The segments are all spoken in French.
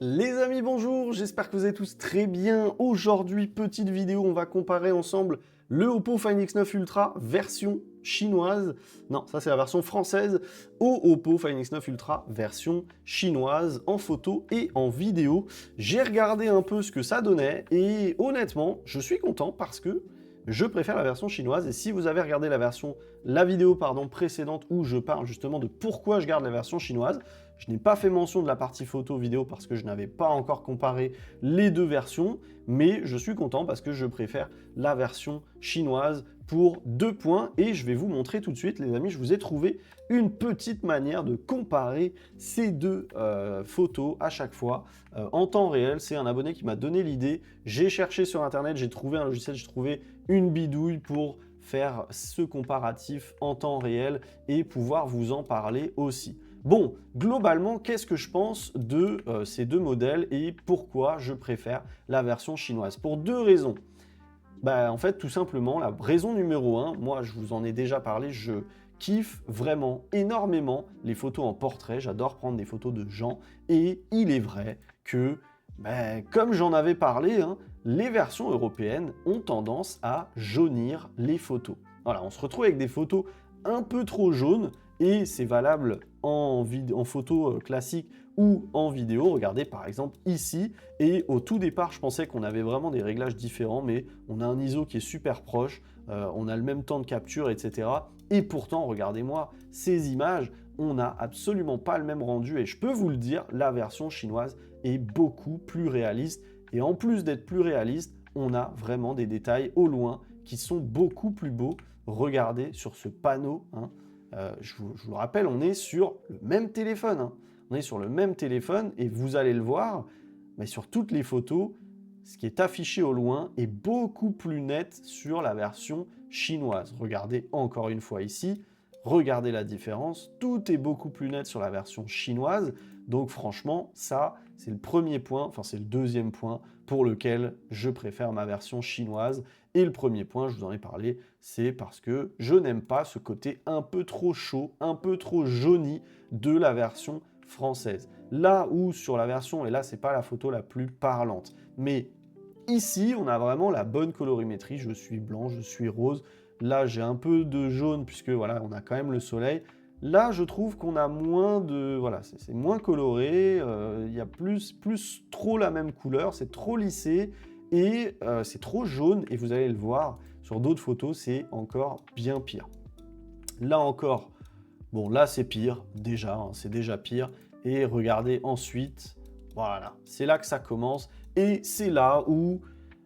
Les amis, bonjour, j'espère que vous allez tous très bien. Aujourd'hui, petite vidéo, on va comparer ensemble le Oppo Find X9 Ultra version chinoise, non, ça c'est la version française, au Oppo Find X9 Ultra version chinoise en photo et en vidéo. J'ai regardé un peu ce que ça donnait et honnêtement, je suis content parce que je préfère la version chinoise. Et si vous avez regardé la vidéo précédente où je parle justement de pourquoi je garde la version chinoise, je n'ai pas fait mention de la partie photo vidéo parce que je n'avais pas encore comparé les deux versions, mais je suis content parce que je préfère la version chinoise pour 2 points et je vais vous montrer tout de suite, les amis, je vous ai trouvé une petite manière de comparer ces deux photos à chaque fois en temps réel. C'est un abonné qui m'a donné l'idée, j'ai cherché sur internet, j'ai trouvé un logiciel, j'ai trouvé une bidouille pour faire ce comparatif en temps réel et pouvoir vous en parler aussi. Bon, globalement, qu'est-ce que je pense de ces deux modèles et pourquoi je préfère la version chinoise? Pour deux raisons. Bah, en fait, tout simplement, la raison numéro 1, moi je vous en ai déjà parlé, je kiffe vraiment énormément les photos en portrait, j'adore prendre des photos de gens et il est vrai que, bah, comme j'en avais parlé, hein, les versions européennes ont tendance à jaunir les photos. Voilà, on se retrouve avec des photos un peu trop jaunes et c'est valable en photo classique ou en vidéo. Regardez par exemple ici, et au tout départ je pensais qu'on avait vraiment des réglages différents, mais on a un ISO qui est super proche, on a le même temps de capture, etc. Et pourtant, regardez-moi ces images, on n'a absolument pas le même rendu, et je peux vous le dire, la version chinoise est beaucoup plus réaliste, et en plus d'être plus réaliste, on a vraiment des détails au loin qui sont beaucoup plus beaux. Regardez sur ce panneau, hein, je vous le rappelle, on est sur le même téléphone, hein. On est sur le même téléphone et vous allez le voir, mais sur toutes les photos, ce qui est affiché au loin est beaucoup plus net sur la version chinoise. Regardez encore une fois ici, regardez la différence, tout est beaucoup plus net sur la version chinoise. Donc franchement, ça, c'est le premier point, enfin c'est le deuxième point pour lequel je préfère ma version chinoise. Et le premier point, je vous en ai parlé, c'est parce que je n'aime pas ce côté un peu trop chaud, un peu trop jauni de la version française. Là où sur la version, et là c'est pas la photo la plus parlante, mais ici on a vraiment la bonne colorimétrie, je suis blanc, je suis rose, là j'ai un peu de jaune puisque voilà, on a quand même le soleil. Là, je trouve qu'on a moins de... Voilà, c'est moins coloré, il y a plus trop la même couleur, c'est trop lissé et c'est trop jaune. Et vous allez le voir, sur d'autres photos, c'est encore bien pire. Là encore, bon, là c'est pire, déjà, hein, c'est déjà pire. Et regardez ensuite, voilà, c'est là que ça commence. Et c'est là où...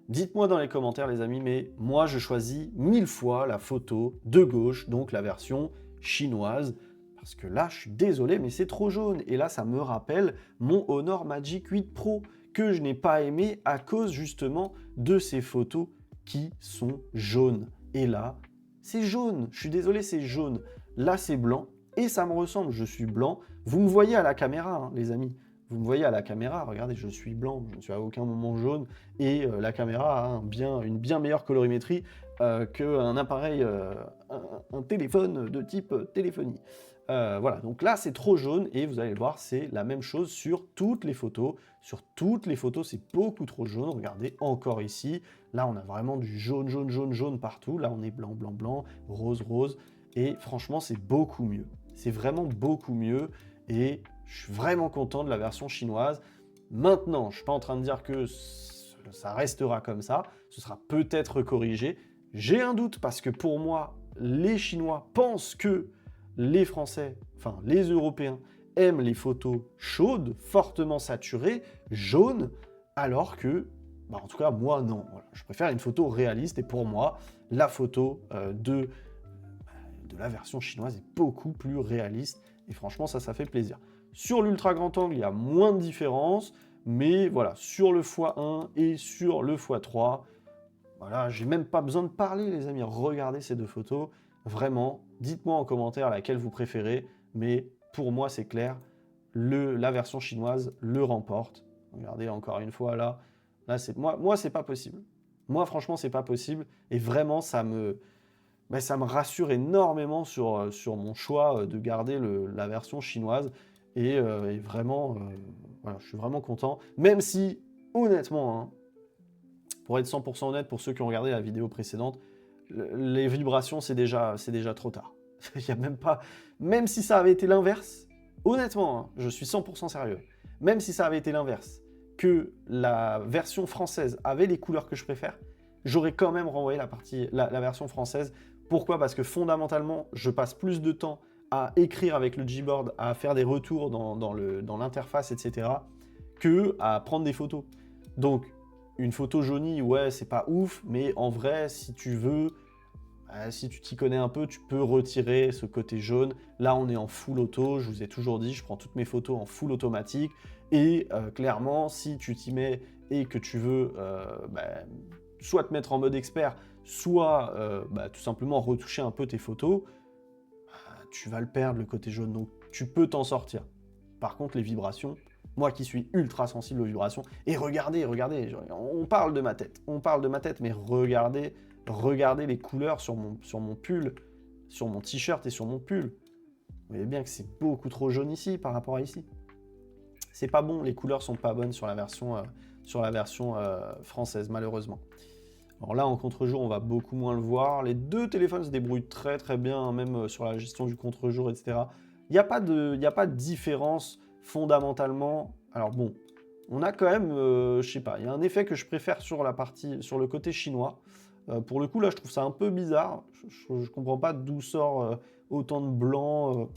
Dites-moi dans les commentaires, les amis, mais moi, je choisis 1000 fois la photo de gauche, donc la version chinoise, parce que là, je suis désolé, mais c'est trop jaune. Et là, ça me rappelle mon Honor Magic 8 Pro, que je n'ai pas aimé à cause justement de ces photos qui sont jaunes. Et là, c'est jaune. Je suis désolé, c'est jaune. Là, c'est blanc, et ça me ressemble. Je suis blanc. Vous me voyez à la caméra, hein, les amis. Vous me voyez à la caméra, regardez, je suis blanc, je ne suis à aucun moment jaune, et la caméra a une bien meilleure colorimétrie qu'un appareil, un téléphone de type téléphonie. Voilà, donc là c'est trop jaune, et vous allez le voir, c'est la même chose sur toutes les photos. Sur toutes les photos, c'est beaucoup trop jaune. Regardez, encore ici, là on a vraiment du jaune, jaune, jaune, jaune partout. Là on est blanc, blanc, blanc, rose, rose, et franchement c'est beaucoup mieux. C'est vraiment beaucoup mieux, et je suis vraiment content de la version chinoise. Maintenant, je ne suis pas en train de dire que ça restera comme ça, ce sera peut-être corrigé. J'ai un doute parce que pour moi, les Chinois pensent que les Français, enfin les Européens, aiment les photos chaudes, fortement saturées, jaunes, alors que, bah en tout cas, moi non. Voilà. Je préfère une photo réaliste, et pour moi, la photo de la version chinoise est beaucoup plus réaliste, et franchement, ça fait plaisir. Sur l'ultra grand angle, il y a moins de différence, mais voilà, sur le x1 et sur le x3, voilà, j'ai même pas besoin de parler, les amis. Regardez ces deux photos. Vraiment, dites-moi en commentaire laquelle vous préférez, mais pour moi, c'est clair, la version chinoise le remporte. Regardez encore une fois là. Là, moi c'est pas possible. Moi, franchement, c'est pas possible, et vraiment, ça me rassure énormément sur mon choix de garder la version chinoise. et vraiment, voilà, je suis vraiment content. Même si, honnêtement, hein, pour être 100% honnête, pour ceux qui ont regardé la vidéo précédente, les vibrations, c'est déjà trop tard. Il y a même pas... Même si ça avait été l'inverse, honnêtement, hein, je suis 100% sérieux, même si ça avait été l'inverse, que la version française avait les couleurs que je préfère, j'aurais quand même renvoyé la version française. Pourquoi? Parce que fondamentalement, je passe plus de temps à écrire avec le Gboard, à faire des retours dans l'interface, etc., que à prendre des photos. Donc, une photo jaunie, ouais, c'est pas ouf, mais en vrai, si tu veux, si tu t'y connais un peu, tu peux retirer ce côté jaune. Là, on est en full auto, je vous ai toujours dit, je prends toutes mes photos en full automatique, et clairement, si tu t'y mets et que tu veux soit te mettre en mode expert, soit tout simplement retoucher un peu tes photos, tu vas le perdre, le côté jaune, donc tu peux t'en sortir. Par contre, les vibrations, moi qui suis ultra sensible aux vibrations, et regardez, on parle de ma tête, mais regardez les couleurs sur mon pull, sur mon t-shirt et sur mon pull. Vous voyez bien que c'est beaucoup trop jaune ici par rapport à ici. C'est pas bon, les couleurs sont pas bonnes sur la version française, malheureusement. Alors là, en contre-jour, on va beaucoup moins le voir. Les deux téléphones se débrouillent très très bien, hein, même sur la gestion du contre-jour, etc. Il n'y a pas de différence fondamentalement. Alors bon, on a quand même, je sais pas, il y a un effet que je préfère sur le côté chinois. Pour le coup, là, je trouve ça un peu bizarre. Je comprends pas d'où sort autant de blanc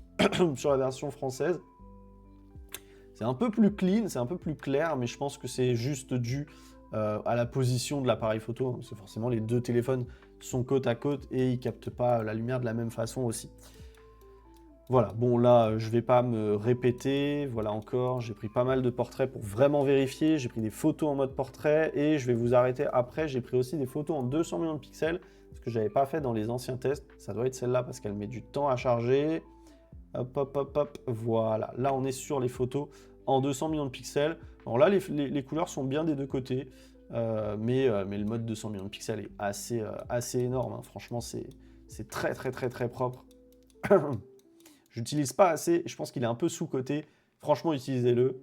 sur la version française. C'est un peu plus clean, c'est un peu plus clair, mais je pense que c'est juste dû à la position de l'appareil photo, hein, parce que forcément les deux téléphones sont côte à côte et ils captent pas la lumière de la même façon aussi. Voilà, bon là je vais pas me répéter, voilà encore, j'ai pris pas mal de portraits pour vraiment vérifier, j'ai pris des photos en mode portrait et je vais vous arrêter après, j'ai pris aussi des photos en 200 millions de pixels, ce que j'avais pas fait dans les anciens tests, ça doit être celle-là parce qu'elle met du temps à charger. Hop, hop, hop, hop, voilà, là on est sur les photos en 200 millions de pixels. Alors là, les couleurs sont bien des deux côtés, mais le mode 200 millions de pixels est assez énorme. Hein. Franchement, c'est très, très, très, très propre. J'utilise pas assez, je pense qu'il est un peu sous-coté. Franchement, utilisez-le.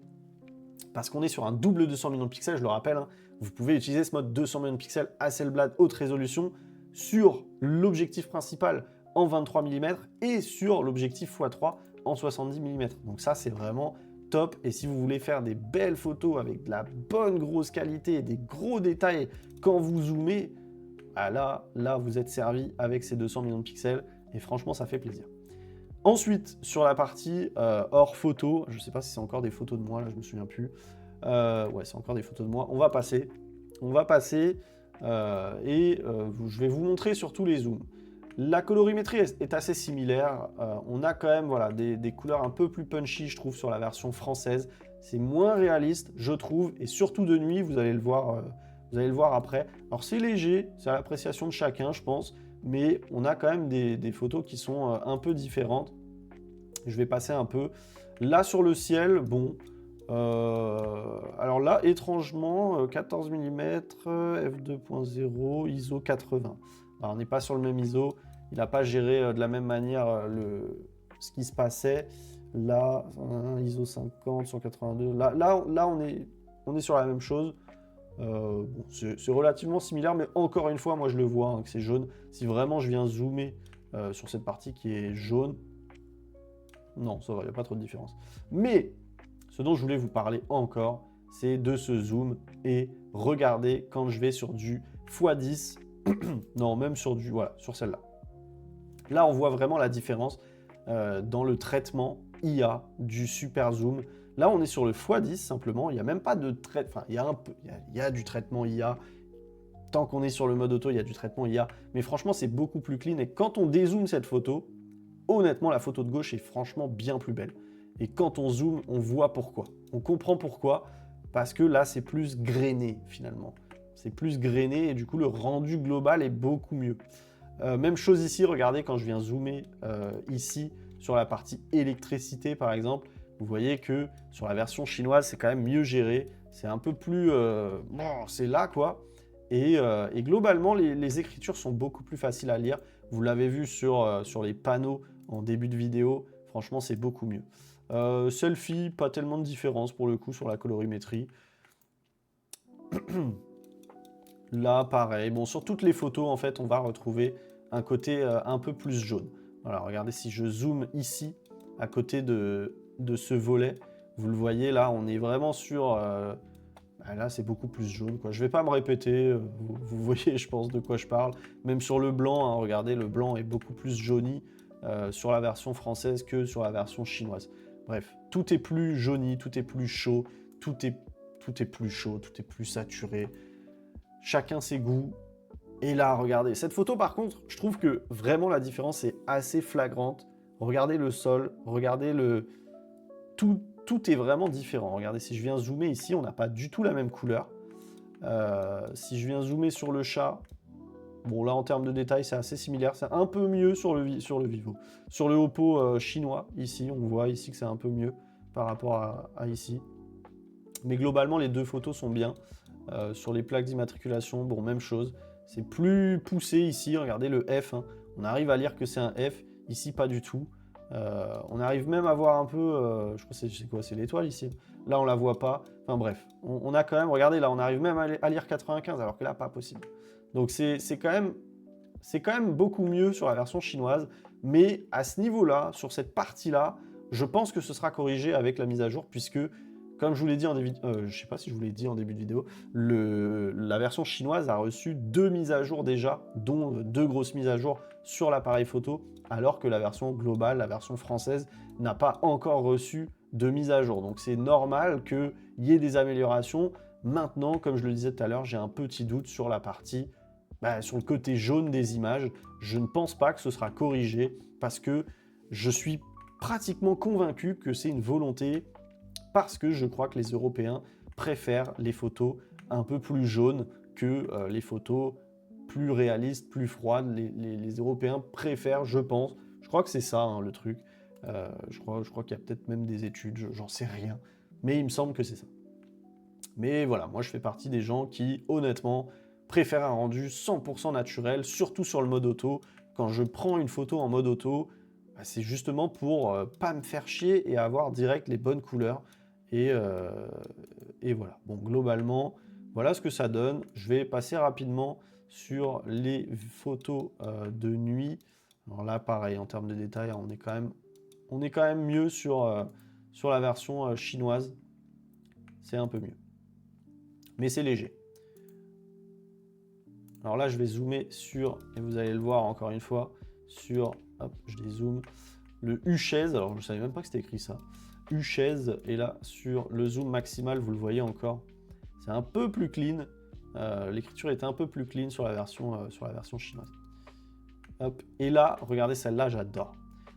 Parce qu'on est sur un double 200 millions de pixels, je le rappelle. Hein. Vous pouvez utiliser ce mode 200 millions de pixels Hasselblad haute résolution sur l'objectif principal en 23 mm et sur l'objectif x3 en 70 mm. Donc ça, c'est vraiment top. Et si vous voulez faire des belles photos avec de la bonne grosse qualité et des gros détails quand vous zoomez, bah là, vous êtes servi avec ces 200 millions de pixels et franchement, ça fait plaisir. Ensuite, sur la partie hors photo, je ne sais pas si c'est encore des photos de moi, là, je me souviens plus. Ouais, c'est encore des photos de moi. On va passer je vais vous montrer surtout les zooms. La colorimétrie est assez similaire. On a quand même voilà, des couleurs un peu plus punchy, je trouve, sur la version française. C'est moins réaliste, je trouve, et surtout de nuit, vous allez le voir après. Alors c'est léger, c'est à l'appréciation de chacun, je pense, mais on a quand même des photos qui sont un peu différentes. Je vais passer un peu. Là, sur le ciel, bon... alors là, étrangement, 14 mm, f2.0, ISO 80. Alors, on n'est pas sur le même ISO. Il n'a pas géré de la même manière ce qui se passait. Là, ISO 50, 182. Là on est sur la même chose. Bon, c'est relativement similaire, mais encore une fois, moi je le vois hein, que c'est jaune. Si vraiment je viens zoomer sur cette partie qui est jaune, non, ça va, il n'y a pas trop de différence. Mais ce dont je voulais vous parler encore, c'est de ce zoom. Et regardez quand je vais sur du x10, non, même sur du, voilà, sur celle-là. Là, on voit vraiment la différence dans le traitement IA du super zoom. Là, on est sur le x10 simplement. Il n'y a même pas de traitement. Enfin, il y a du traitement IA. Tant qu'on est sur le mode auto, il y a du traitement IA. Mais franchement, c'est beaucoup plus clean. Et quand on dézoome cette photo, honnêtement, la photo de gauche est franchement bien plus belle. Et quand on zoome, on voit pourquoi. On comprend pourquoi. Parce que là, c'est plus grainé finalement. C'est plus grainé et du coup, le rendu global est beaucoup mieux. Même chose ici, regardez quand je viens zoomer ici sur la partie électricité par exemple, vous voyez que sur la version chinoise c'est quand même mieux géré, c'est un peu plus, bon, c'est là quoi, et globalement les écritures sont beaucoup plus faciles à lire, vous l'avez vu sur les panneaux en début de vidéo, franchement c'est beaucoup mieux. Selfie, pas tellement de différence pour le coup sur la colorimétrie. Là, pareil. Bon, sur toutes les photos, en fait, on va retrouver un côté un peu plus jaune. Voilà, regardez, si je zoome ici, à côté de ce volet, vous le voyez, là, on est vraiment sur... là, c'est beaucoup plus jaune, quoi. Je vais pas me répéter, vous voyez, je pense, de quoi je parle. Même sur le blanc, hein, regardez, le blanc est beaucoup plus jauni sur la version française que sur la version chinoise. Bref, tout est plus jauni, tout est plus chaud, tout est plus chaud, tout est plus saturé. Chacun ses goûts. Et là, regardez, cette photo, par contre, je trouve que vraiment la différence est assez flagrante. Regardez le sol, regardez le... Tout est vraiment différent. Regardez, si je viens zoomer ici, on n'a pas du tout la même couleur. Si je viens zoomer sur le chat, bon là en termes de détails c'est assez similaire, c'est un peu mieux sur le Vivo. Sur le Oppo chinois, ici, on voit ici que c'est un peu mieux par rapport à ici. Mais globalement les deux photos sont bien. Sur les plaques d'immatriculation, bon même chose. C'est plus poussé ici, regardez le F, hein. On arrive à lire que c'est un F, ici pas du tout. On arrive même à voir un peu, je crois que c'est quoi, c'est l'étoile ici. Là on la voit pas, enfin bref. On a quand même, regardez là, on arrive même à lire 95 alors que là pas possible. Donc c'est quand même beaucoup mieux sur la version chinoise, mais à ce niveau-là, sur cette partie-là, je pense que ce sera corrigé avec la mise à jour puisque comme je vous l'ai dit en début, je sais pas si je vous l'ai dit en début de vidéo, la version chinoise a reçu 2 mises à jour déjà, dont 2 grosses mises à jour sur l'appareil photo, alors que la version globale, la version française, n'a pas encore reçu de mise à jour. Donc c'est normal qu'il y ait des améliorations. Maintenant, comme je le disais tout à l'heure, j'ai un petit doute sur la partie, sur le côté jaune des images. Je ne pense pas que ce sera corrigé parce que je suis pratiquement convaincu que c'est une volonté parce que je crois que les Européens préfèrent les photos un peu plus jaunes que les photos plus réalistes, plus froides. Les Européens préfèrent, je pense, je crois que c'est ça hein, le truc, je crois qu'il y a peut-être même des études, j'en sais rien, mais il me semble que c'est ça. Mais voilà, moi je fais partie des gens qui, honnêtement, préfèrent un rendu 100% naturel, surtout sur le mode auto. Quand je prends une photo en mode auto, c'est justement pour pas me faire chier et avoir direct les bonnes couleurs. Et voilà. Bon, globalement, voilà ce que ça donne. Je vais passer rapidement sur les photos de nuit. Alors là, pareil, en termes de détails, on est quand même mieux sur la version chinoise. C'est un peu mieux. Mais c'est léger. Alors là, je vais zoomer sur, et vous allez le voir encore une fois, sur, hop, je dézoome, le U16. Alors, je ne savais même pas que c'était écrit ça. U16, et là, sur le zoom maximal, vous le voyez encore, c'est un peu plus clean. L'écriture est un peu plus clean sur la version chinoise. Hop. Et là, regardez celle-là, j'adore.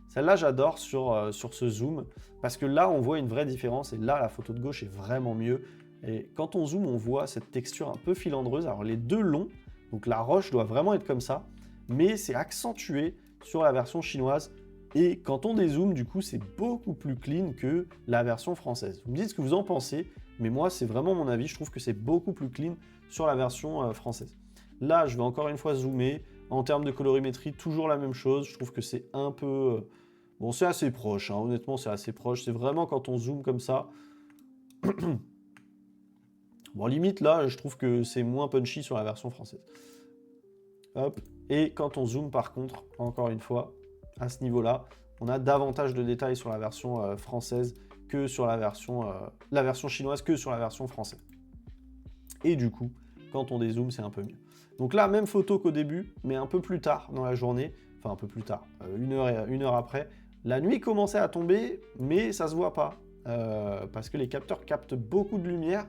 Celle-là, j'adore sur ce zoom, parce que là, on voit une vraie différence, et là, la photo de gauche est vraiment mieux. Et quand on zoome, on voit cette texture un peu filandreuse. Alors, les deux longs, donc la roche doit vraiment être comme ça, mais c'est accentué sur la version chinoise. Et quand on dézoome, du coup, c'est beaucoup plus clean que la version française. Vous me dites ce que vous en pensez, mais moi, c'est vraiment mon avis. Je trouve que c'est beaucoup plus clean sur la version française. Là, je vais encore une fois zoomer. En termes de colorimétrie, toujours la même chose. Je trouve que c'est un peu... bon, c'est assez proche, hein. Honnêtement, c'est assez proche. C'est vraiment quand on zoome comme ça... bon, limite, là, je trouve que c'est moins punchy sur la version française. Hop. Et quand on zoome, par contre, encore une fois, à ce niveau-là, on a davantage de détails sur la version française que sur la version chinoise que sur la version française. Et du coup, quand on dézoome, c'est un peu mieux. Donc là, même photo qu'au début, mais un peu plus tard dans la journée, enfin un peu plus tard, une heure après, la nuit commençait à tomber, mais ça se voit pas, parce que les capteurs captent beaucoup de lumière,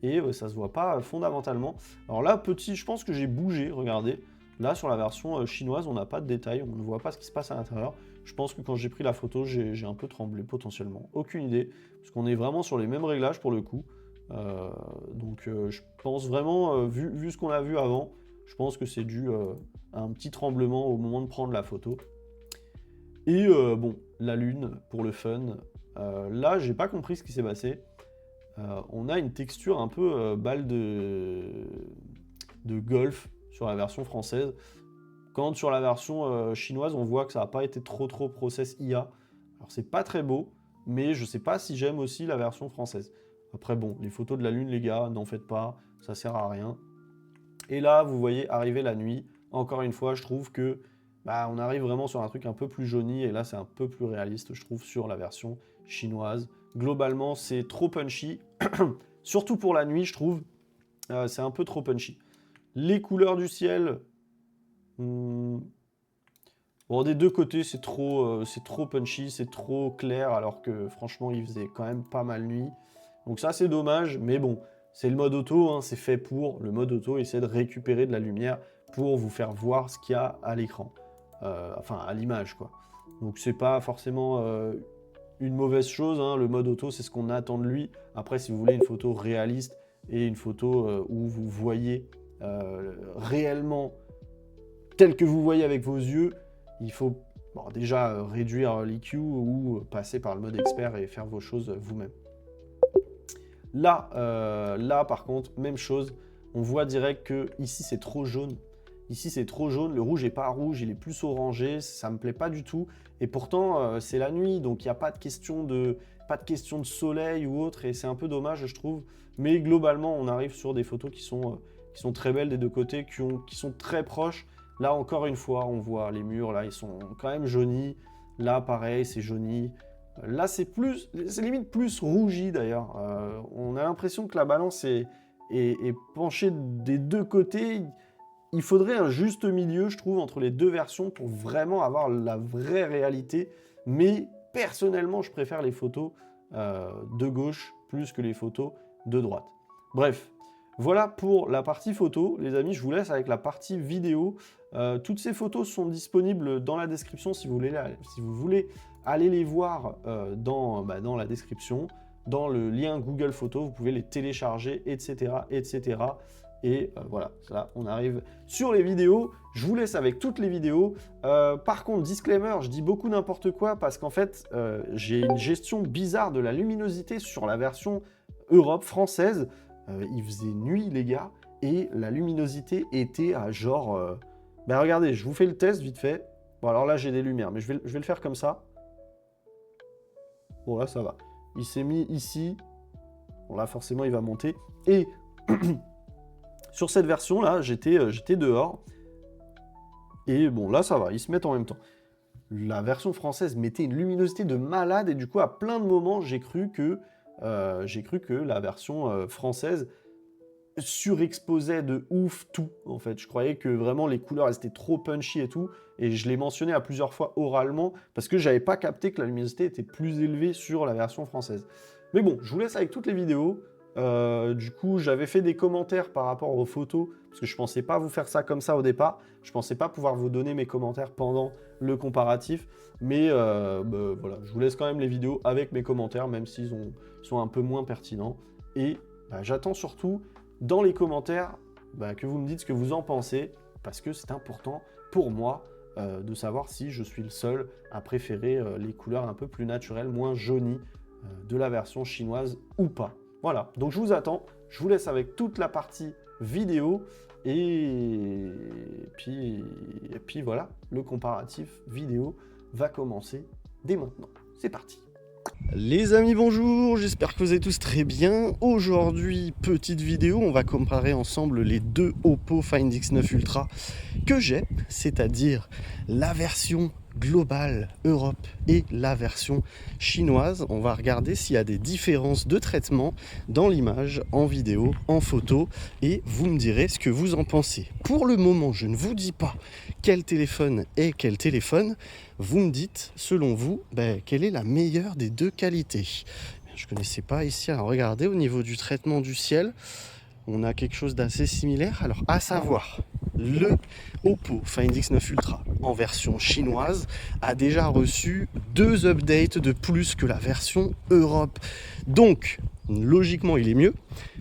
et ça se voit pas fondamentalement. Alors là, je pense que j'ai bougé, regardez. Là, sur la version chinoise, on n'a pas de détails, on ne voit pas ce qui se passe à l'intérieur. Je pense que quand j'ai pris la photo, j'ai un peu tremblé potentiellement. Aucune idée, parce qu'on est vraiment sur les mêmes réglages pour le coup. Donc je pense vraiment, vu ce qu'on a vu avant, je pense que c'est dû à un petit tremblement au moment de prendre la photo. Et bon, la lune, pour le fun, là, j'ai pas compris ce qui s'est passé. On a une texture un peu balle de golf sur la version française. Quand sur la version chinoise, on voit que ça n'a pas été trop process IA. Alors c'est pas très beau, mais je sais pas si j'aime aussi la version française. Après bon, les photos de la lune les gars, n'en faites pas, ça sert à rien. Et là, vous voyez arriver la nuit, encore une fois, je trouve que on arrive vraiment sur un truc un peu plus jauni, et là c'est un peu plus réaliste, je trouve, sur la version chinoise. Globalement, c'est trop punchy, surtout pour la nuit, je trouve, c'est un peu trop punchy. Les couleurs du ciel, bon, des deux côtés, c'est trop punchy, c'est trop clair, alors que franchement, il faisait quand même pas mal nuit. Donc ça, c'est dommage, mais bon, c'est le mode auto, hein, c'est fait pour. Le mode auto essaie de récupérer de la lumière pour vous faire voir ce qu'il y a à l'écran. Enfin, à l'image, quoi. Donc c'est pas forcément une mauvaise chose, hein. Le mode auto, c'est ce qu'on attend de lui. Après, si vous voulez une photo réaliste et une photo où vous voyez réellement tel que vous voyez avec vos yeux, il faut déjà réduire l'EQ ou passer par le mode expert et faire vos choses vous-même. Là, par contre, même chose, on voit direct que ici c'est trop jaune. Ici c'est trop jaune, le rouge n'est pas rouge, il est plus orangé, ça me plaît pas du tout. Et pourtant c'est la nuit, donc il n'y a pas de question de soleil ou autre, et c'est un peu dommage je trouve. Mais globalement on arrive sur des photos qui sont très belles des deux côtés, qui sont très proches. Là encore une fois on voit les murs, là ils sont quand même jaunis. Là pareil c'est jauni. Là, c'est limite plus rougi d'ailleurs. On a l'impression que la balance est penchée des deux côtés. Il faudrait un juste milieu, je trouve, entre les deux versions pour vraiment avoir la vraie réalité. Mais personnellement, je préfère les photos de gauche plus que les photos de droite. Bref, voilà pour la partie photo. Les amis, je vous laisse avec la partie vidéo. Toutes ces photos sont disponibles dans la description si vous voulez aller les voir dans la description, dans le lien Google Photos, vous pouvez les télécharger, etc. etc. Et voilà, là on arrive sur les vidéos. Je vous laisse avec toutes les vidéos. Par contre, disclaimer, je dis beaucoup n'importe quoi parce qu'en fait, j'ai une gestion bizarre de la luminosité sur la version Europe française. Il faisait nuit, les gars, et la luminosité était à genre... regardez, je vous fais le test vite fait. Bon, alors là, j'ai des lumières, mais je vais le faire comme ça. Bon, là, ça va. Il s'est mis ici. Bon, là, forcément, il va monter. Et sur cette version-là, j'étais dehors. Et bon, là, ça va. Ils se mettent en même temps. La version française mettait une luminosité de malade. Et du coup, à plein de moments, j'ai cru que la version française surexposait de ouf tout, en fait. Je croyais que vraiment les couleurs, elles étaient trop punchy et tout, et je l'ai mentionné à plusieurs fois oralement, parce que j'avais pas capté que la luminosité était plus élevée sur la version française. Mais bon, je vous laisse avec toutes les vidéos. Du coup, j'avais fait des commentaires par rapport aux photos, parce que je pensais pas vous faire ça comme ça au départ, je pensais pas pouvoir vous donner mes commentaires pendant le comparatif, mais voilà, je vous laisse quand même les vidéos avec mes commentaires, même s'ils sont un peu moins pertinents, et j'attends surtout dans les commentaires que vous me dites ce que vous en pensez, parce que c'est important pour moi de savoir si je suis le seul à préférer les couleurs un peu plus naturelles, moins jaunies de la version chinoise ou pas. Voilà, donc je vous attends, je vous laisse avec toute la partie vidéo, et puis voilà, le comparatif vidéo va commencer dès maintenant. C'est parti. Les amis, bonjour, j'espère que vous allez tous très bien. Aujourd'hui, petite vidéo, on va comparer ensemble les deux Oppo Find X9 Ultra que j'ai, c'est-à-dire la version globale Europe et la version chinoise. On va regarder s'il y a des différences de traitement dans l'image, en vidéo, en photo, et vous me direz ce que vous en pensez. Pour le moment, je ne vous dis pas quel téléphone est quel téléphone. Vous me dites, selon vous, quelle est la meilleure des deux qualités. Je ne connaissais pas ici. Alors regardez, au niveau du traitement du ciel, on a quelque chose d'assez similaire. Alors, à savoir, le Oppo Find X9 Ultra en version chinoise a déjà reçu 2 updates de plus que la version Europe. Donc, logiquement, il est mieux.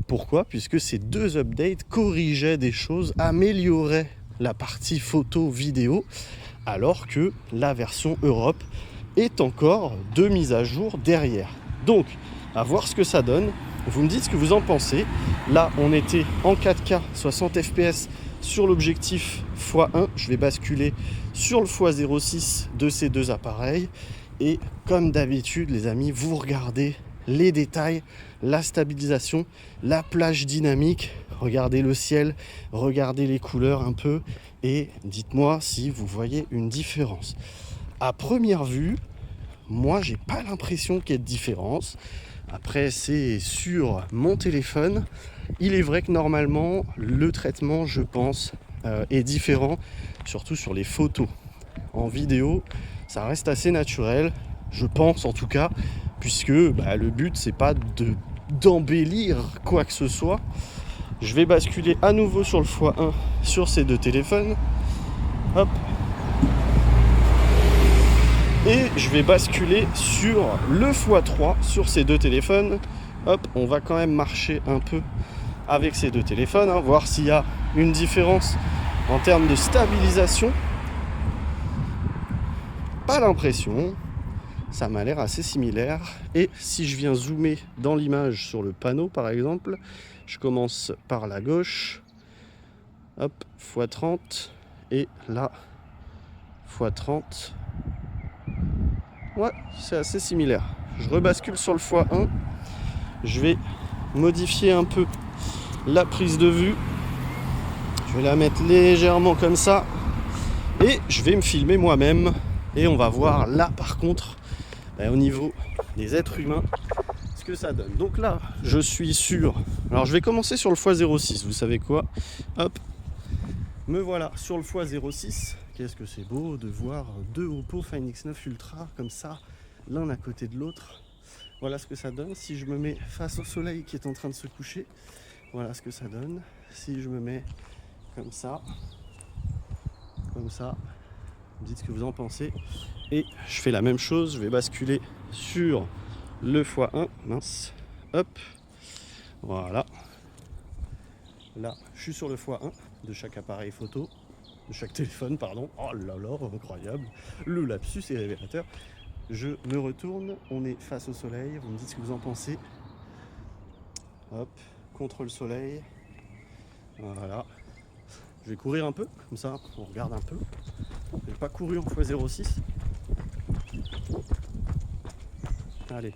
Pourquoi ? Puisque ces 2 updates corrigeaient des choses, amélioraient la partie photo-vidéo, alors que la version Europe est encore 2 mises à jour derrière. Donc, à voir ce que ça donne. Vous me dites ce que vous en pensez. Là, on était en 4K 60 fps sur l'objectif x1. Je vais basculer sur le x06 de ces deux appareils. Et comme d'habitude les amis, vous regardez les détails, la stabilisation, la plage dynamique, regardez le ciel, regardez les couleurs un peu et dites-moi si vous voyez une différence. À première vue, moi j'ai pas l'impression qu'il y ait de différence. Après c'est sur mon téléphone. Il est vrai que normalement le traitement, je pense, est différent, surtout sur les photos. En vidéo, ça reste assez naturel, je pense en tout cas, puisque le but c'est pas d'embellir quoi que ce soit. Je vais basculer à nouveau sur le x1 sur ces deux téléphones. Hop. Et je vais basculer sur le x3 sur ces deux téléphones. Hop, on va quand même marcher un peu avec ces deux téléphones, voir s'il y a une différence en termes de stabilisation. Pas l'impression, ça m'a l'air assez similaire. Et si je viens zoomer dans l'image sur le panneau par exemple, je commence par la gauche, hop, x30, et là, x30. Ouais, c'est assez similaire. Je rebascule sur le x1. Je vais modifier un peu la prise de vue. Je vais la mettre légèrement comme ça. Et je vais me filmer moi-même. Et on va voir là par contre, au niveau des êtres humains, ce que ça donne. Donc là, je suis sur... Alors je vais commencer sur le x06. Vous savez quoi? Hop. Me voilà sur le x06. Qu'est-ce que c'est beau de voir deux Oppo Find X9 Ultra comme ça, l'un à côté de l'autre. Voilà ce que ça donne. Si je me mets face au soleil qui est en train de se coucher, voilà ce que ça donne. Si je me mets comme ça, vous me dites ce que vous en pensez. Et je fais la même chose, je vais basculer sur le x1. Mince. Hop. Voilà. Là, je suis sur le x1 de chaque appareil photo. De chaque téléphone, pardon. Oh là là, incroyable. Le lapsus est révélateur. Je me retourne, on est face au soleil, vous me dites ce que vous en pensez. Hop, contre le soleil. Voilà. Je vais courir un peu, comme ça, on regarde un peu. Je n'ai pas couru en x06. Allez,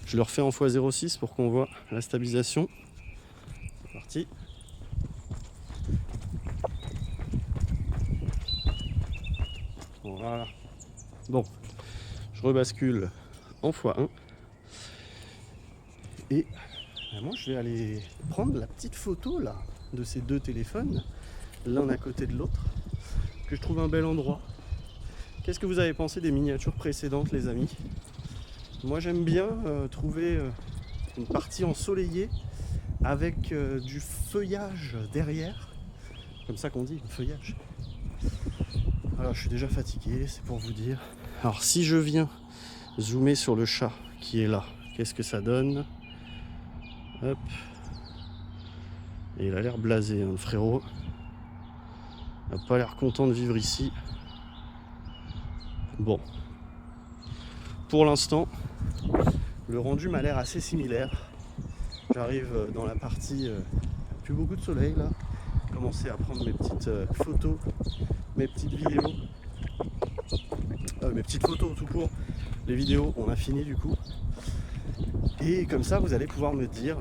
je le refais en x06 pour qu'on voit la stabilisation. C'est parti. Voilà. Bon, je rebascule en x1. Et moi, je vais aller prendre la petite photo là de ces deux téléphones, l'un à côté de l'autre, que je trouve un bel endroit. Qu'est-ce que vous avez pensé des miniatures précédentes, les amis? Moi, j'aime bien trouver une partie ensoleillée avec du feuillage derrière. Comme ça qu'on dit, le feuillage. Alors, je suis déjà fatigué, c'est pour vous dire. Alors, si je viens zoomer sur le chat qui est là, qu'est-ce que ça donne? Hop. Et il a l'air blasé, le frérot. Il n'a pas l'air content de vivre ici. Bon. Pour l'instant, le rendu m'a l'air assez similaire. J'arrive dans la partie plus beaucoup de soleil là. Commencer à prendre mes petites photos, mes petites vidéos. Mes petites photos tout court. Les vidéos, on a fini du coup. Et comme ça, vous allez pouvoir me dire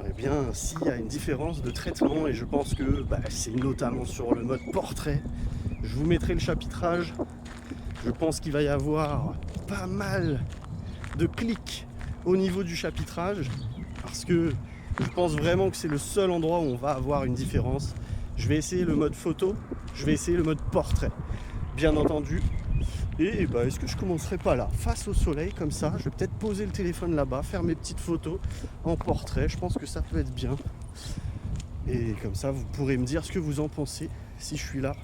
s'il y a une différence de traitement. Et je pense que c'est notamment sur le mode portrait. Je vous mettrai le chapitrage. Je pense qu'il va y avoir pas mal de clics au niveau du chapitrage. Parce que je pense vraiment que c'est le seul endroit où on va avoir une différence. Je vais essayer le mode photo. Je vais essayer le mode portrait. Bien entendu. Et est-ce que je commencerai pas là, face au soleil, comme ça? Je vais peut-être poser le téléphone là-bas, faire mes petites photos en portrait. Je pense que ça peut être bien. Et comme ça, vous pourrez me dire ce que vous en pensez. Si je suis là,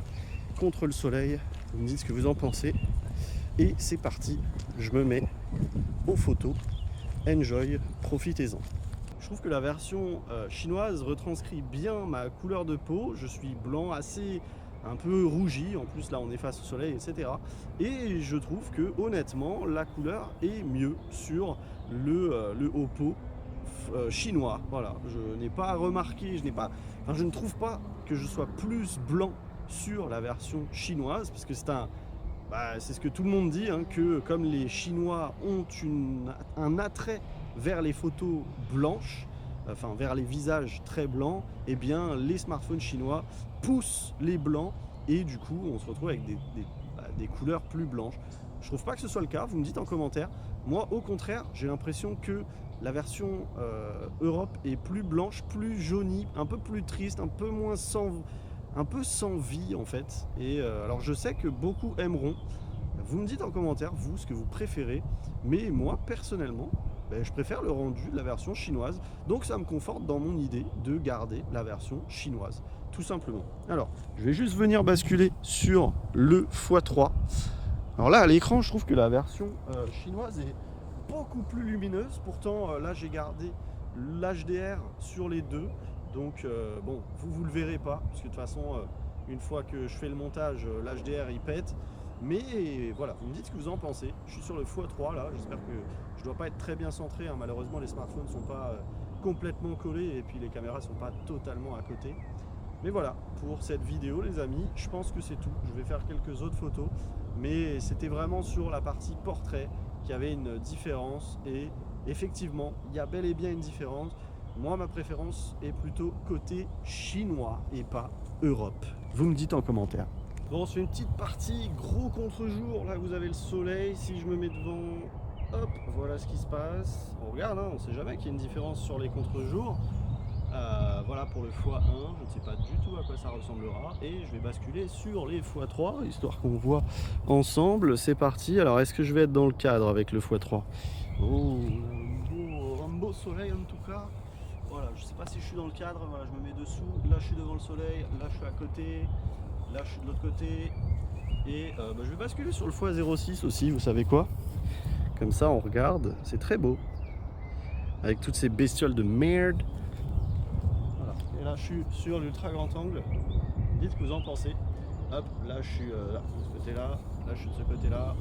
contre le soleil, vous me dites ce que vous en pensez. Et c'est parti, je me mets aux photos. Enjoy, profitez-en. Je trouve que la version chinoise retranscrit bien ma couleur de peau. Je suis blanc, assez... un peu rougi, en plus là on est face au soleil, etc. Et je trouve que honnêtement la couleur est mieux sur le Oppo chinois. Voilà, je n'ai pas remarqué, je ne trouve pas que je sois plus blanc sur la version chinoise, parce que c'est c'est ce que tout le monde dit, hein, que comme les Chinois ont un attrait vers les photos blanches, enfin vers les visages très blancs, eh bien les smartphones chinois poussent les blancs et du coup on se retrouve avec des couleurs plus blanches. Je trouve pas que ce soit le cas, vous me dites en commentaire. Moi au contraire, j'ai l'impression que la version Europe est plus blanche, plus jaunie, un peu plus triste, un peu moins un peu sans vie en fait. Et alors je sais que beaucoup aimeront. Vous me dites en commentaire, vous, ce que vous préférez. Mais moi, personnellement, je préfère le rendu de la version chinoise. Donc ça me conforte dans mon idée de garder la version chinoise, tout simplement. Alors, je vais juste venir basculer sur le x3. Alors là, à l'écran, je trouve que la version chinoise est beaucoup plus lumineuse. Pourtant, là, j'ai gardé l'HDR sur les deux. Donc, bon, vous le verrez pas. Parce que de toute façon, une fois que je fais le montage, l'HDR, il pète. Mais voilà, vous me dites ce que vous en pensez. Je suis sur le x3 là. J'espère que je ne dois pas être très bien centré. Hein. Malheureusement, les smartphones ne sont pas complètement collés. Et puis, les caméras ne sont pas totalement à côté. Mais voilà, pour cette vidéo les amis, je pense que c'est tout. Je vais faire quelques autres photos, mais c'était vraiment sur la partie portrait qu'il y avait une différence. Et effectivement, il y a bel et bien une différence. Moi, ma préférence est plutôt côté chinois et pas Europe. Vous me dites en commentaire. Bon, on se fait une petite partie gros contre-jour. Là, vous avez le soleil. Si je me mets devant, hop, voilà ce qui se passe. On regarde, hein, on ne sait jamais qu'il y a une différence sur les contre-jours. Voilà pour le x1, je ne sais pas du tout à quoi ça ressemblera et je vais basculer sur les x3 histoire qu'on voit ensemble. C'est parti. Alors est-ce que je vais être dans le cadre avec le x3? Oh, un beau soleil en tout cas. Voilà, je sais pas si je suis dans le cadre. Voilà, je me mets dessous. Là je suis devant le soleil, là je suis à côté, là je suis de l'autre côté et je vais basculer sur le x06 aussi. Vous savez quoi? Comme ça on regarde, c'est très beau avec toutes ces bestioles de merde. Et là je suis sur l'ultra grand angle. Dites ce que vous en pensez. Hop, là je suis là, de ce côté là, là je suis de ce côté là.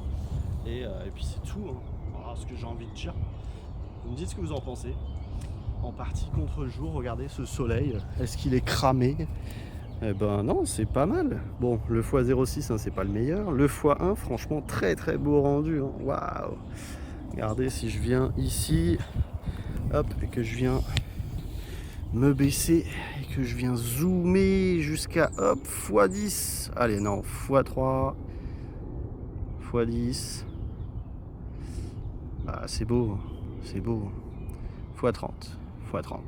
Et puis c'est tout, hein. Voilà ce que j'ai envie de dire. Vous me dites ce que vous en pensez. En partie contre-jour, regardez ce soleil. Est-ce qu'il est cramé? Eh ben non, c'est pas mal. Bon, le x06 hein, c'est pas le meilleur. Le x1 franchement très très beau rendu, hein. Waouh. Regardez si je viens ici, hop, et que je viens me baisser et que je viens zoomer jusqu'à hop x10. Allez non, x3, x10. Bah c'est beau, c'est beau. x30, x30.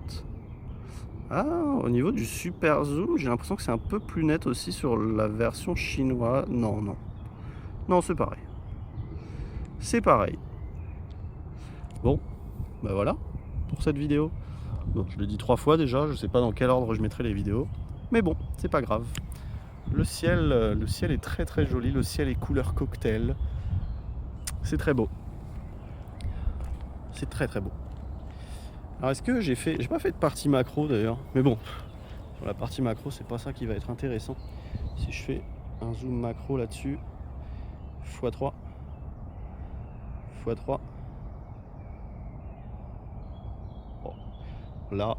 Ah, au niveau du super zoom, j'ai l'impression que c'est un peu plus net aussi sur la version chinoise. Non, non. Non, c'est pareil. C'est pareil. Bon, bah voilà pour cette vidéo. Bon, je l'ai dit 3 fois déjà, je sais pas dans quel ordre je mettrai les vidéos. Mais bon, c'est pas grave. Le ciel est très très joli, le ciel est couleur cocktail. C'est très beau. C'est très très beau. Alors est-ce que j'ai pas fait de partie macro d'ailleurs, mais bon, pour la partie macro c'est pas ça qui va être intéressant. Si je fais un zoom macro là-dessus, x3, x3. Bon, là,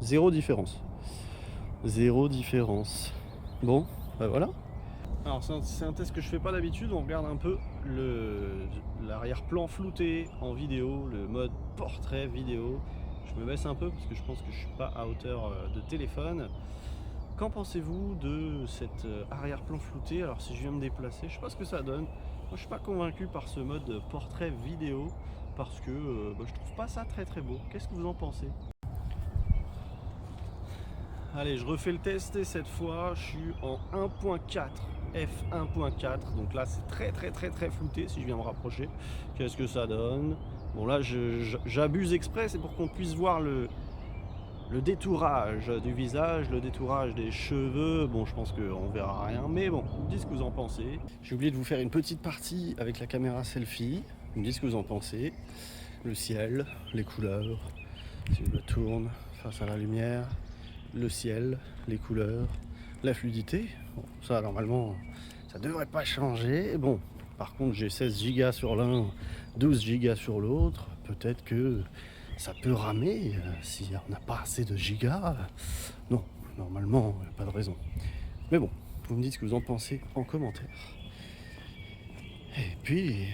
zéro différence. Zéro différence. Bon, bah voilà. Alors c'est un test que je fais pas d'habitude, on regarde un peu l'arrière-plan flouté en vidéo, le mode portrait vidéo. Je me baisse un peu parce que je pense que je suis pas à hauteur de téléphone. Qu'en pensez-vous de cet arrière-plan flouté? Alors si je viens me déplacer, je sais pas ce que ça donne. Moi je suis pas convaincu par ce mode portrait vidéo parce que je trouve pas ça très très beau. Qu'est-ce que vous en pensez? Allez, je refais le test et cette fois je suis en 1.4, f1.4. Donc là c'est très très très très flouté si je viens me rapprocher. Qu'est-ce que ça donne? Bon là j'abuse exprès, c'est pour qu'on puisse voir le détourage du visage, le détourage des cheveux. Bon je pense qu'on verra rien, mais bon, vous me dites ce que vous en pensez. J'ai oublié de vous faire une petite partie avec la caméra selfie. Vous me dites ce que vous en pensez. Le ciel, les couleurs, si je me tourne face à la lumière. Le ciel, les couleurs, la fluidité. Bon, ça normalement ça devrait pas changer. Bon, par contre j'ai 16 Go sur l'un, 12 Go sur l'autre. Peut-être que ça peut ramer si on n'a pas assez de gigas. Non, normalement pas de raison. Mais bon, vous me dites ce que vous en pensez en commentaire. Et puis,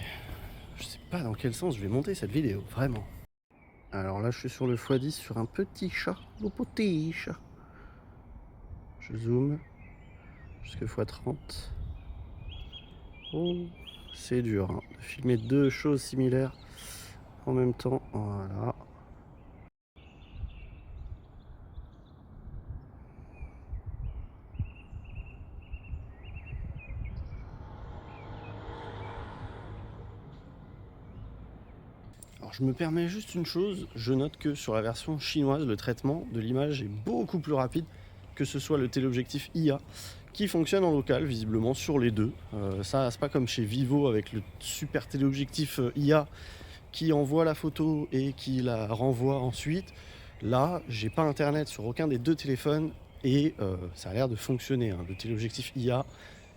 je sais pas dans quel sens je vais monter cette vidéo, vraiment. Alors là, je suis sur le x10 sur un petit chat, le petit chat. Je zoome jusqu'à x30. Oh, c'est dur hein, de filmer deux choses similaires en même temps. Voilà. Alors je me permets juste une chose, je note que sur la version chinoise, le traitement de l'image est beaucoup plus rapide, que ce soit le téléobjectif IA qui fonctionne en local visiblement sur les deux. Ça c'est pas comme chez Vivo avec le super téléobjectif IA qui envoie la photo et qui la renvoie ensuite. Là j'ai pas internet sur aucun des deux téléphones et ça a l'air de fonctionner, hein. Le téléobjectif IA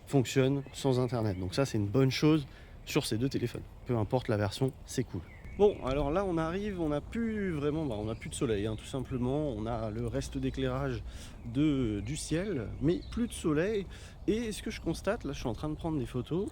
fonctionne sans internet, donc ça c'est une bonne chose sur ces deux téléphones, peu importe la version, c'est cool. Bon, alors là on arrive, on n'a plus vraiment, on n'a plus de soleil, hein, tout simplement. On a le reste d'éclairage du ciel, mais plus de soleil. Et ce que je constate, là je suis en train de prendre des photos,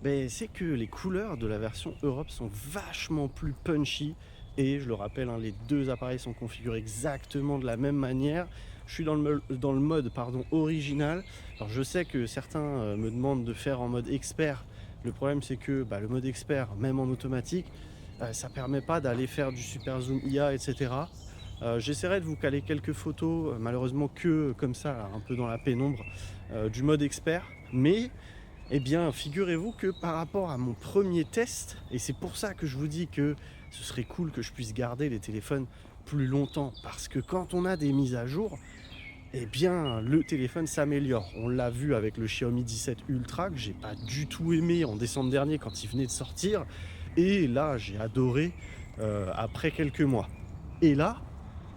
c'est que les couleurs de la version Europe sont vachement plus punchy. Et je le rappelle, hein, les deux appareils sont configurés exactement de la même manière. Je suis dans le mode original. Alors je sais que certains me demandent de faire en mode expert. Le problème c'est que le mode expert, même en automatique, ça permet pas d'aller faire du super zoom IA, etc. J'essaierai de vous caler quelques photos, malheureusement que comme ça, un peu dans la pénombre, du mode expert. Mais eh bien, figurez-vous que par rapport à mon premier test, et c'est pour ça que je vous dis que ce serait cool que je puisse garder les téléphones plus longtemps, parce que quand on a des mises à jour, eh bien, le téléphone s'améliore. On l'a vu avec le Xiaomi 17 Ultra, que j'ai pas du tout aimé en décembre dernier quand il venait de sortir, et là, j'ai adoré après quelques mois. Et là,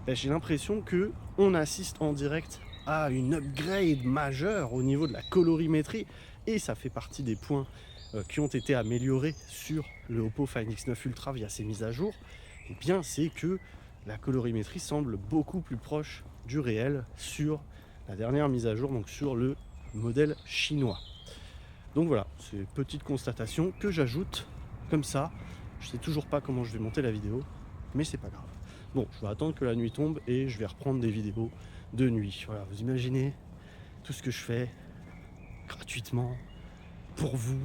j'ai l'impression que on assiste en direct à une upgrade majeure au niveau de la colorimétrie, et ça fait partie des points qui ont été améliorés sur le Oppo Find X9 Ultra via ces mises à jour. Et bien, c'est que la colorimétrie semble beaucoup plus proche du réel sur la dernière mise à jour, donc sur le modèle chinois. Donc voilà, c'est une petite constatation que j'ajoute comme ça. Je sais toujours pas comment je vais monter la vidéo, mais c'est pas grave. Bon, je vais attendre que la nuit tombe et je vais reprendre des vidéos de nuit. Voilà, vous imaginez tout ce que je fais gratuitement pour vous.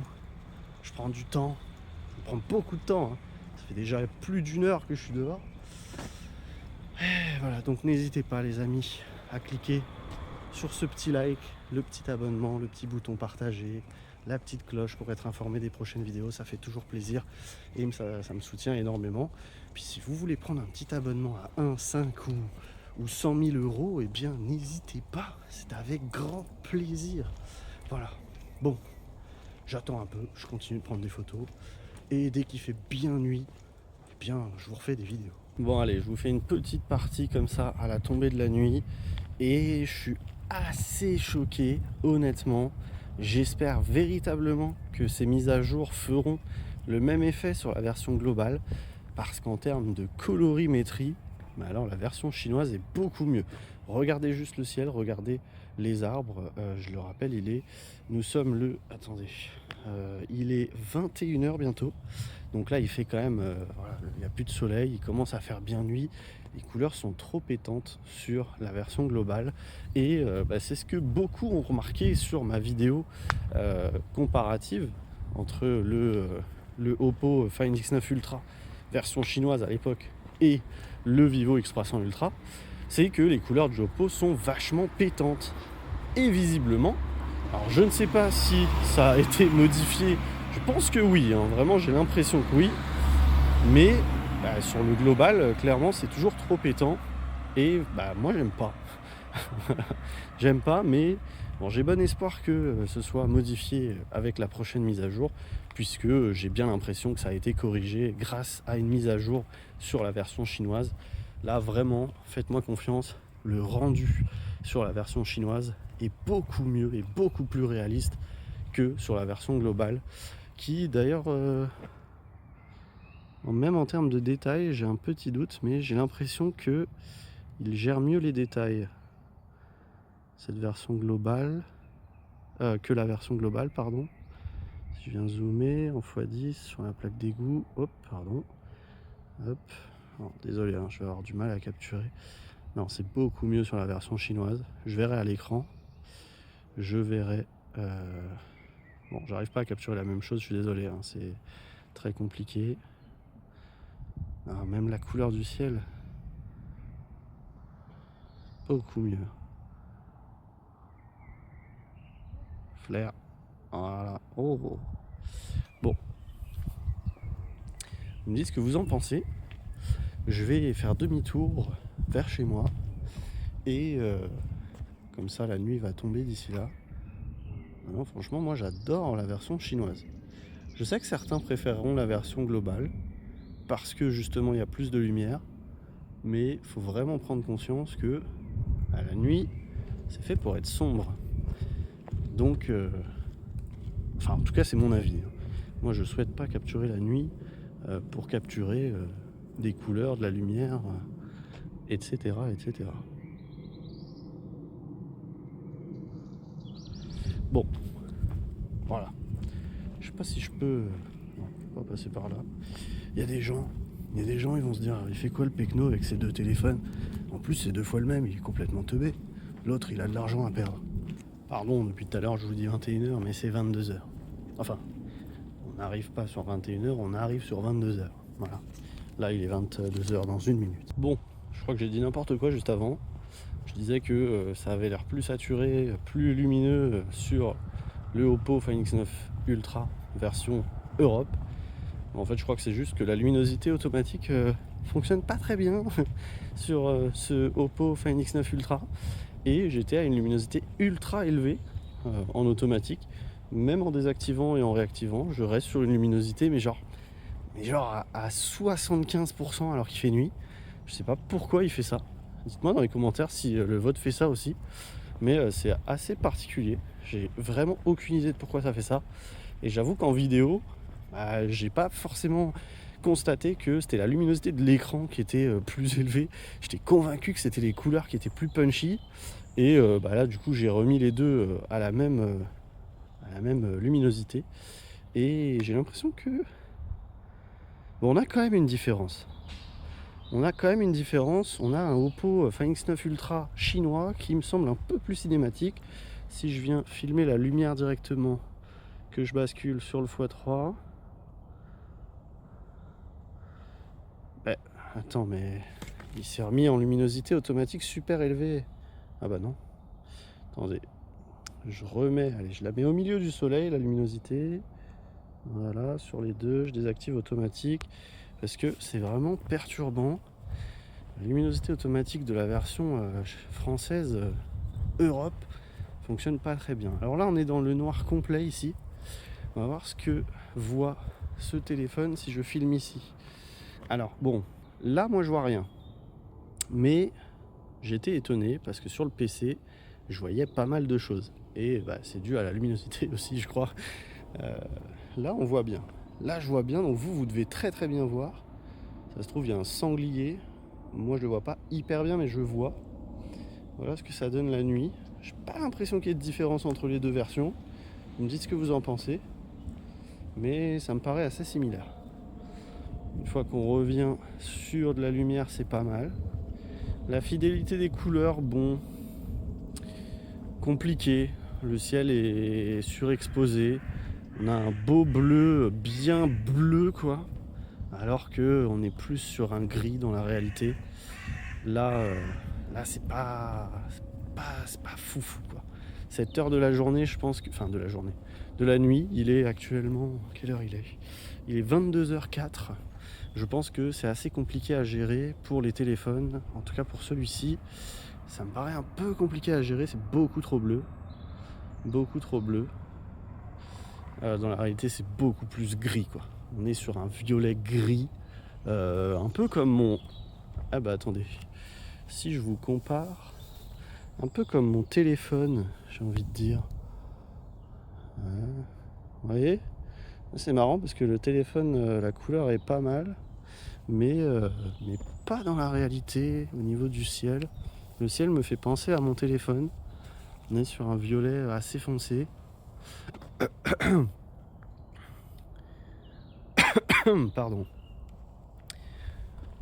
Je prends du temps, je prends beaucoup de temps, hein. Ça fait déjà plus d'une heure que je suis dehors. Et voilà, donc n'hésitez pas les amis à cliquer sur ce petit like, le petit abonnement, le petit bouton partager, la petite cloche pour être informé des prochaines vidéos, ça fait toujours plaisir et ça me soutient énormément. Puis si vous voulez prendre un petit abonnement à 1, 5 ou 100 000 euros, eh bien n'hésitez pas, c'est avec grand plaisir. Voilà, bon, j'attends un peu, je continue de prendre des photos et dès qu'il fait bien nuit, eh bien je vous refais des vidéos. Bon allez, je vous fais une petite partie comme ça à la tombée de la nuit et je suis assez choqué, honnêtement. J'espère véritablement que ces mises à jour feront le même effet sur la version globale, parce qu'en termes de colorimétrie, alors la version chinoise est beaucoup mieux. Regardez juste le ciel, regardez les arbres. Je le rappelle, nous sommes il est 21h bientôt. Donc là, il fait quand même, il n'y a plus de soleil, il commence à faire bien nuit. Les couleurs sont trop pétantes sur la version globale. Et c'est ce que beaucoup ont remarqué sur ma vidéo comparative entre le Oppo Find X9 Ultra version chinoise à l'époque et le Vivo X300 Ultra. C'est que les couleurs du Oppo sont vachement pétantes. Et visiblement, alors je ne sais pas si ça a été modifié. Je pense que oui, hein, vraiment j'ai l'impression que oui. Mais sur le global, clairement c'est toujours trop pétant. Et moi j'aime pas. J'aime pas, mais bon, j'ai bon espoir que ce soit modifié avec la prochaine mise à jour, puisque j'ai bien l'impression que ça a été corrigé grâce à une mise à jour sur la version chinoise. Là vraiment, faites-moi confiance, le rendu sur la version chinoise est beaucoup mieux et beaucoup plus réaliste que sur la version globale, qui d'ailleurs, même en termes de détails, j'ai un petit doute, mais j'ai l'impression que il gère mieux les détails, cette version globale, que la version globale, pardon. Si je viens zoomer en x10 sur la plaque d'égout, hop, pardon, hop, oh, désolé, hein, je vais avoir du mal à capturer. Non, c'est beaucoup mieux sur la version chinoise. Je verrai à l'écran, je verrai. Bon, j'arrive pas à capturer la même chose, je suis désolé, hein, c'est très compliqué. Alors, même la couleur du ciel, beaucoup mieux. Flair, voilà. Oh, oh. Bon, vous me dites ce que vous en pensez. Je vais faire demi-tour vers chez moi et comme ça la nuit va tomber d'ici là. Non, franchement, moi j'adore la version chinoise. Je sais que certains préféreront la version globale parce que justement il y a plus de lumière, mais il faut vraiment prendre conscience que à la nuit c'est fait pour être sombre. Donc, enfin en tout cas c'est mon avis. Moi je souhaite pas capturer la nuit pour capturer des couleurs, de la lumière, etc., etc. Bon, voilà. Je sais pas si je peux... Non, je peux pas passer par là. Il y a des gens, ils vont se dire, il fait quoi le Pecno avec ses deux téléphones? En plus, c'est deux fois le même, il est complètement teubé. L'autre, il a de l'argent à perdre. Pardon, depuis tout à l'heure, je vous dis 21h, mais c'est 22h. Enfin, on n'arrive pas sur 21h, on arrive sur 22h. Voilà. Là, il est 22h dans une minute. Bon, je crois que j'ai dit n'importe quoi juste avant. Je disais que ça avait l'air plus saturé, plus lumineux sur le Oppo Find X9 Ultra version Europe. En fait, je crois que c'est juste que la luminosité automatique fonctionne pas très bien sur ce Oppo Find X9 Ultra. Et j'étais à une luminosité ultra élevée en automatique. Même en désactivant et en réactivant, je reste sur une luminosité, mais genre à 75% alors qu'il fait nuit. Je sais pas pourquoi il fait ça. Dites-moi dans les commentaires si le vôtre fait ça aussi. Mais c'est assez particulier. J'ai vraiment aucune idée de pourquoi ça fait ça. Et j'avoue qu'en vidéo, j'ai pas forcément constaté que c'était la luminosité de l'écran qui était plus élevée. J'étais convaincu que c'était les couleurs qui étaient plus punchy. Et là, du coup, j'ai remis les deux à la même luminosité. Et j'ai l'impression que... Bon, on a quand même une différence. On a un Oppo Find X9 Ultra chinois qui me semble un peu plus cinématique. Si je viens filmer la lumière directement, que je bascule sur le x3. Attends, mais il s'est remis en luminosité automatique super élevée. Ah bah non. Attendez. Je remets, allez, je la mets au milieu du soleil, la luminosité. Voilà, sur les deux, je désactive automatique. Parce que c'est vraiment perturbant. La luminosité automatique de la version française Europe fonctionne pas très bien. Alors là, on est dans le noir complet ici. On va voir ce que voit ce téléphone si je filme ici. Alors bon, là moi je vois rien. Mais j'étais étonné parce que sur le PC, je voyais pas mal de choses. Et c'est dû à la luminosité aussi, je crois. Là on voit bien. Là je vois bien, donc vous devez très très bien voir. Ça se trouve il y a un sanglier. Moi je le vois pas hyper bien, mais je vois. Voilà ce que ça donne la nuit. J'ai pas l'impression qu'il y ait de différence entre les deux versions. Vous me dites ce que vous en pensez. Mais ça me paraît assez similaire. Une fois qu'on revient sur de la lumière, c'est pas mal. La fidélité des couleurs, bon, compliqué. Le ciel est surexposé. On a un beau bleu, bien bleu quoi. Alors que on est plus sur un gris dans la réalité. Là c'est pas foufou quoi. Cette heure de la journée, je pense que... Enfin de la journée. De la nuit, il est actuellement... Quelle heure il est? Il est 22h04. Je pense que c'est assez compliqué à gérer pour les téléphones. En tout cas pour celui-ci, ça me paraît un peu compliqué à gérer. C'est beaucoup trop bleu. Beaucoup trop bleu. Dans la réalité, c'est beaucoup plus gris quoi. On est sur un violet gris. Un peu comme mon... Ah bah attendez. Si je vous compare... Un peu comme mon téléphone, j'ai envie de dire. Vous voyez? C'est marrant parce que le téléphone, la couleur est pas mal. Mais pas dans la réalité, au niveau du ciel. Le ciel me fait penser à mon téléphone. On est sur un violet assez foncé. Pardon.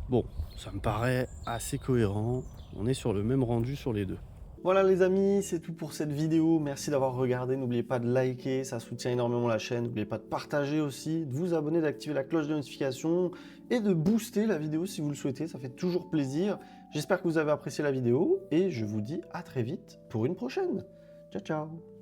Bon, ça me paraît assez cohérent. On est sur le même rendu sur les deux. Voilà les amis, c'est tout pour cette vidéo. Merci d'avoir regardé. N'oubliez pas de liker, ça soutient énormément la chaîne. N'oubliez pas de partager aussi, de vous abonner, d'activer la cloche de notification et de booster la vidéo si vous le souhaitez. Ça fait toujours plaisir. J'espère que vous avez apprécié la vidéo et je vous dis à très vite pour une prochaine. Ciao, ciao!